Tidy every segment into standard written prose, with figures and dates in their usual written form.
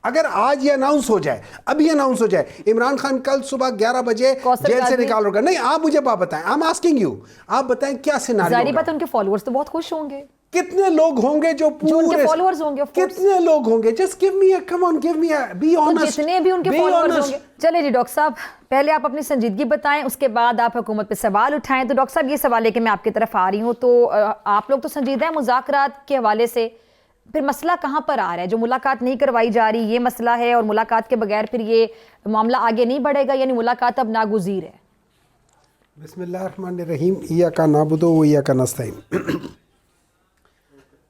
اگر آج یہ اناؤنس ہو جائے, ابھی اناؤنس ہو جائے عمران خان کل صبح 11 بجے جیل سے نکال ہوگا, نہیں آپ مجھے بات بتائیں, I'm asking you, آپ بتائیں کیا سیناریو ہوگا؟ ظاہری بات ان کے فالوورز تو بہت خوش ہوں گے. کتنے لوگ ہوں گے جو ان کے فالوورز ہوں گے, کتنے لوگ ہوں گے؟ Just give me come on give me be honest. جتنے بھی ان کے فالوورز ہوں گے. چلے جی ڈاکٹر صاحب, پہلے آپ اپنی سنجیدگی بتائیں, اس کے بعد آپ حکومت پہ سوال اٹھائیں. تو ڈاکٹر صاحب یہ سوال ہے کہ میں آپ کی طرف آ رہی ہوں, تو آپ لوگ تو سنجیدہ ہیں مذاکرات کے حوالے سے, پھر مسئلہ کہاں پر آ رہا ہے؟ جو ملاقات نہیں کروائی جا رہی یہ مسئلہ ہے, اور ملاقات کے بغیر پھر یہ معاملہ آگے نہیں بڑھے گا, یعنی ملاقات اب ناگزیر ہے. بسم اللہ الرحمن الرحیم. ایاک نعبد و ایاک نستعین.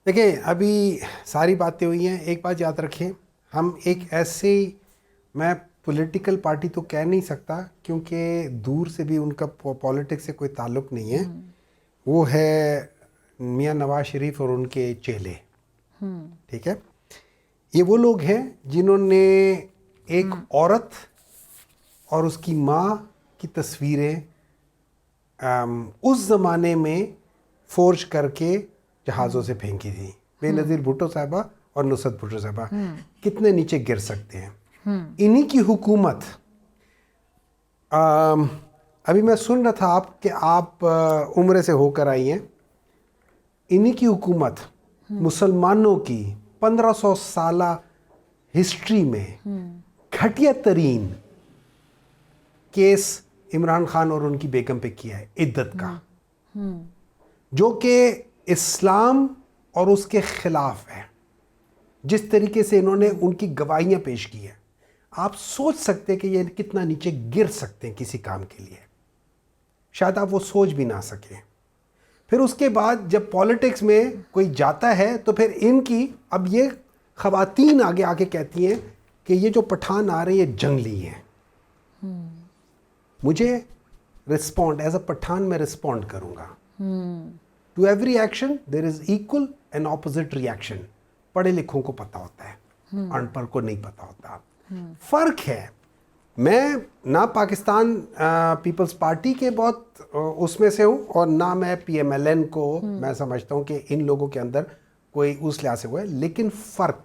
دیکھیں ابھی ساری باتیں ہوئی ہیں, ایک بات یاد رکھیں, ہم ایک ایسے, میں پولیٹیکل پارٹی تو کہہ نہیں سکتا کیونکہ دور سے بھی ان کا پولیٹکس سے کوئی تعلق نہیں ہے, وہ ہے میاں نواز شریف اور ان کے چیلے. ٹھیک ہے, یہ وہ لوگ ہیں جنہوں نے ایک عورت اور اس کی ماں کی تصویریں اس زمانے میں فورج کر کے جہازوں سے پھینکی تھی. بے نظیر بھٹو صاحبہ اور نصرت بھٹو صاحبہ کتنے نیچے گر سکتے ہیں. انہی کی حکومت, ابھی میں سن رہا تھا آپ کہ آپ عمرے سے ہو کر آئی ہیں, انہی کی حکومت مسلمانوں کی 1500 سالہ ہسٹری میں گھٹیا ترین کیس عمران خان اور ان کی بیگم پہ کیا ہے, عدت کا, جو کہ اسلام اور اس کے خلاف ہے. جس طریقے سے انہوں نے ان کی گواہیاں پیش کی ہیں, آپ سوچ سکتے کہ یہ کتنا نیچے گر سکتے ہیں کسی کام کے لیے, شاید آپ وہ سوچ بھی نہ سکیں. پھر اس کے بعد جب پالیٹکس میں کوئی جاتا ہے تو پھر ان کی, اب یہ خواتین آگے آ کے کہتی ہیں کہ یہ جو پٹھان آ رہے ہیں یہ جنگلی ہیں. مجھے رسپونڈ ایز اے پٹھان میں رسپونڈ کروں گا. To every action there is equal and opposite reaction. پڑھے لکھوں کو پتہ ہوتا ہے, ان پڑھ کو نہیں پتہ ہوتا. فرق ہے, میں نہ پاکستان پیپلز پارٹی کے بہت اس میں سے ہوں, اور نہ میں پی ایم ایل این کو میں سمجھتا ہوں کہ ان لوگوں کے اندر کوئی اس لحاظ سے ہوا ہے. لیکن فرق,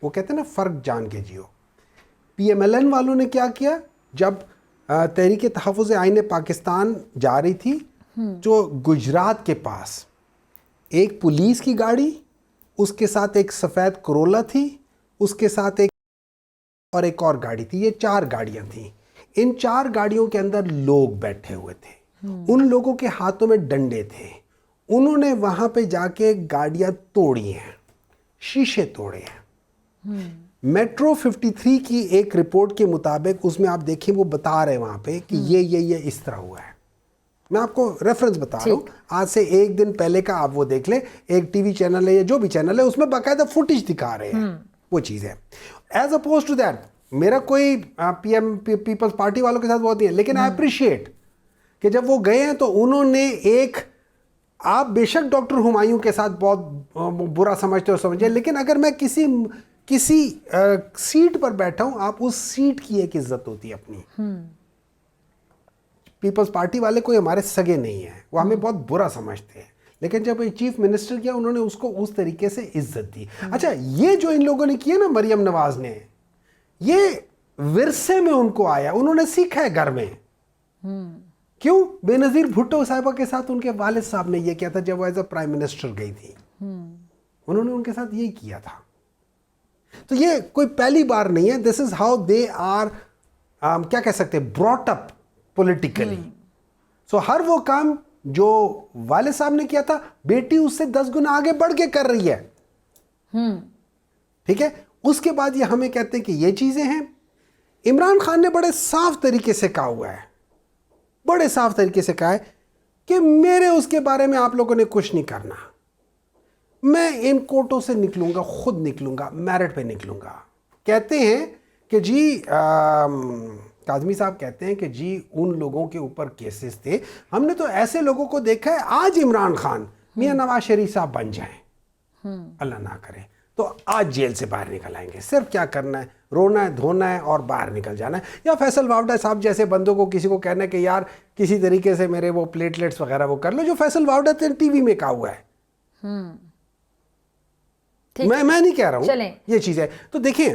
وہ کہتے ہیں نا فرق جان کے جیو. پی ایم ایل این والوں نے کیا کیا, جب تحریک تحفظ آئین پاکستان جا رہی تھی, جو گجرات کے پاس ایک پولیس کی گاڑی, اس کے ساتھ ایک سفید کرولا تھی, اس کے ساتھ ایک اور گاڑی تھی, یہ 4 گاڑیاں تھیں. ان 4 گاڑیوں کے اندر لوگ بیٹھے ہوئے تھے, ان لوگوں کے ہاتھوں میں ڈنڈے تھے. انہوں نے وہاں پہ جا کے گاڑیاں توڑی ہیں, شیشے توڑے ہیں. میٹرو 53 کی ایک رپورٹ کے مطابق اس میں آپ دیکھیں وہ بتا رہے وہاں پہ کہ یہ اس طرح ہوا ہے. میں آپ کو ریفرنس بتا رہا ہوں, آج سے 1 دن پہلے کا آپ وہ دیکھ لیں, ایک ٹی وی چینل ہے یا جو بھی چینل ہے اس میں باقاعدہ فوٹیج دکھا رہے ہیں, وہ چیز ہے. ایز اپوز ٹو دیٹ میرا کوئی پی ایم پیپلز پارٹی والوں کے ساتھ بہت نہیں ہے, لیکن آئی اپریشیٹ کہ جب وہ گئے ہیں تو انہوں نے ایک, آپ بے شک ڈاکٹر ہمایوں کے ساتھ بہت برا سمجھتے ہو سمجھے, لیکن اگر میں کسی سیٹ پر بیٹھا ہوں, آپ اس سیٹ کی ایک عزت ہوتی ہے اپنی. پیپلز پارٹی والے کوئی ہمارے سگے نہیں ہیں, وہ ہمیں بہت برا سمجھتے ہیں, لیکن جب چیف منسٹر کیا انہوں نے اس کو اس طریقے سے عزت دی. اچھا, یہ جو ان لوگوں نے کیا نا مریم نواز نے, یہ ورثے میں ان کو آیا, انہوں نے سیکھا ہے گھر میں. کیوں؟ بے نظیر بھٹو صاحبہ کے ساتھ ان کے والد صاحب نے یہ کیا تھا جب وہ ایز اے پرائم منسٹر گئی تھی, انہوں نے ان کے ساتھ یہی کیا تھا. تو یہ کوئی پہلی بار نہیں ہے, دس از ہاؤ دے آر, کیا کہہ سکتے, براٹ اپ پولیٹیکلی. سو ہر وہ کام جو والد صاحب نے کیا تھا, بیٹی اس سے 10 گنا آگے بڑھ کے کر رہی ہے. ٹھیک ہے, اس کے بعد یہ ہمیں کہتے ہیں کہ یہ چیزیں ہیں. عمران خان نے بڑے صاف طریقے سے کہا ہوا ہے, بڑے صاف طریقے سے کہا ہے کہ میرے اس کے بارے میں آپ لوگوں نے کچھ نہیں کرنا, میں ان کوٹوں سے نکلوں گا, خود نکلوں گا, میرٹ پہ نکلوں گا. کہتے ہیں کہ جی کاظمی صاحب کہتے ہیں کہ جی ان لوگوں کے اوپر کیسز تھے, ہم نے تو ایسے لوگوں کو دیکھا ہے, آج عمران خان میاں نواز شریف صاحب بن جائیں, اللہ نہ کرے, تو آج جیل سے باہر نکل آئیں گے. صرف کیا کرنا ہے, رونا ہے, دھونا ہے اور باہر نکل جانا ہے. یا فیصل واوڈا صاحب جیسے بندوں کو کسی کو کہنا ہے کہ یار کسی طریقے سے میرے وہ پلیٹلیٹس وغیرہ وہ کر لو, جو فیصل واوڈا ٹی وی میں کہا ہوا ہے. میں نہیں کہہ رہا ہوں, یہ چیز ہے. تو دیکھیں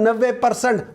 90%